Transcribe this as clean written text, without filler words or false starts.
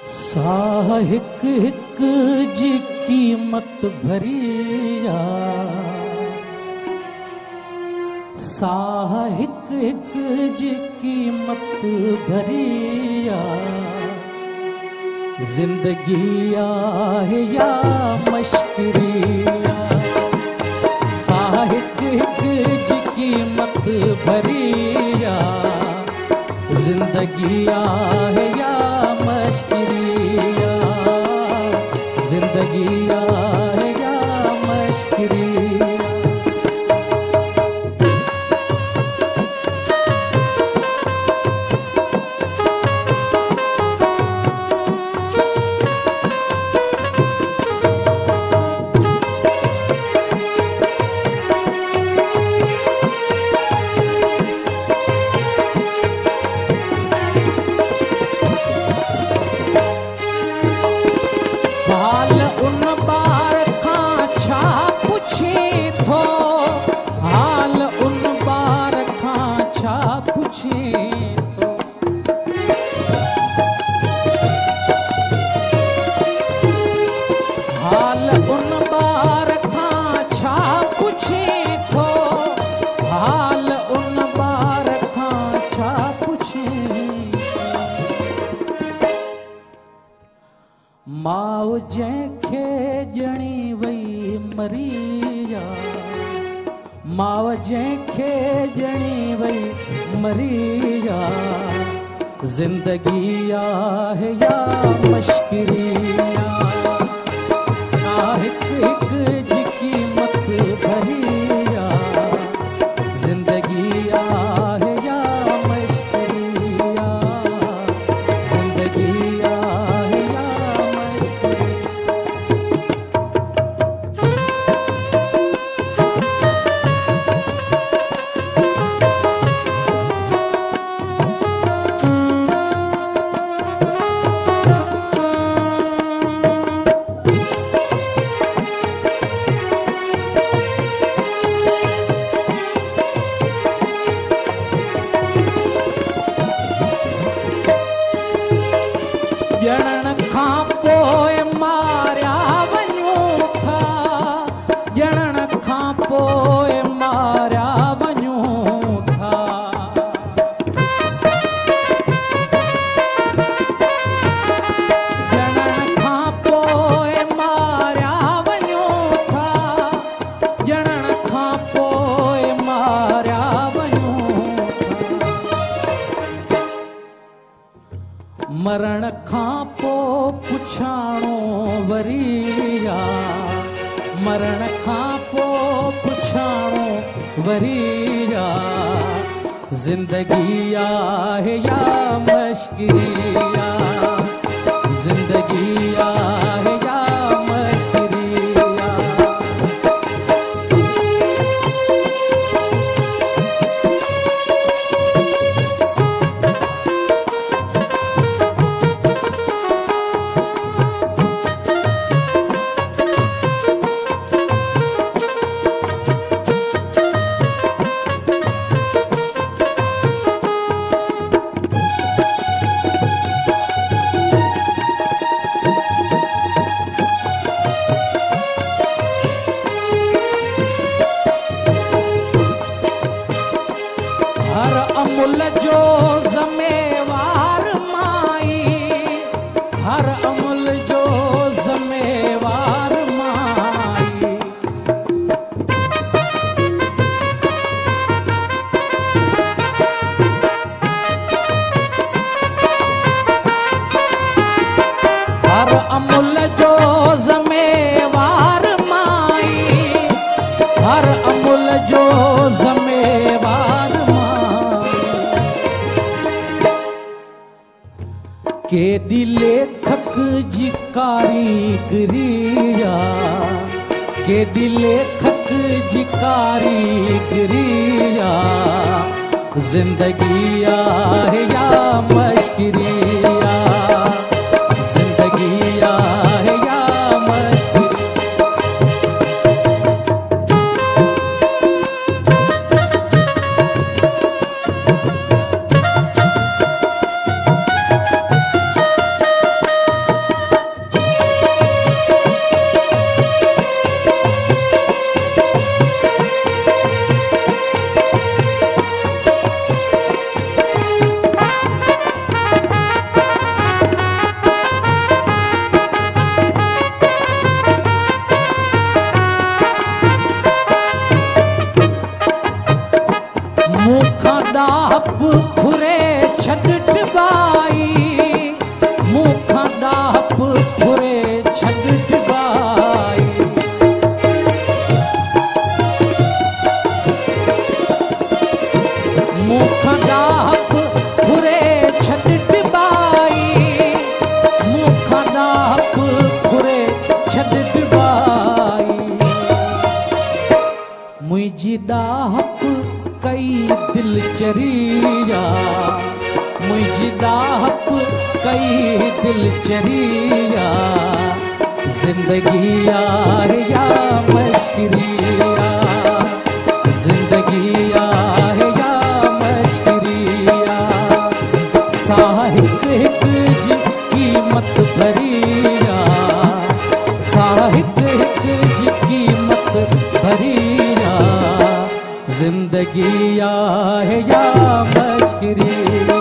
साह हिक हिक जी कीमत भरिया, साह हिक हिक जी कीमत भरिया, जिंदगी आहे या मश्किरिया। साह हिक हिक जी कीमत भरिया, जिंदगी आहे या मश्किरिया, जिंदगी आहे या मश्किरिया। हाल उन बार खां छा पुछे थो, हाल उन बार खां छा पुछे थो। हाल उन बार खां छा पुछे थो, हाल उन बार खां छा पुछे। माउ जंहिंखे ॼणी वई मरिया, माउ जंहिंखे ॼणी वई मरिया, जिंदगी आहे या मश्किरिया। हिक हिक जी कीमत भरिया, जिंदगी आहे या मश्किरिया, जिंदगी आहे या ॼणण खां पोइ मारिया वञूं था, ॼणण खां पोइ मारिया वञूं था। ॼणण खां पोइ मारिया वञूं था, ॼणण खां पोइ मारिया वञूं था। मरण खां पोइ पुछाणो वरिया, मरण खां पोइ पुछाणो वरिया, जिंदगी आहे या मश्किरिया, जिंदगी आहे या मश्किरिया। हर अमुल जो ज़िम्मेवार माई, हर अमुल जो ज़िम्मेवार माई। हर अमुल जो ज़िम्मेवार माई, हर अमुल जो ज़िम्मेवार केॾी लेखक जी कारीगरिया, केॾी लेखक जी कारीगरिया, जिंदगी आहे या मश्किरिया, जिंदगी आहे या मश्किरिया। चरिया मुझदा हक कई दिल चरिया जिंदगी आहे या मश्किरिया जिंदगी आहे या मश्किरिया साहिक हिक जी कीमत भरिया साहिक हिक जी कीमत भरिया जिंदगी आहे या मश्किरिया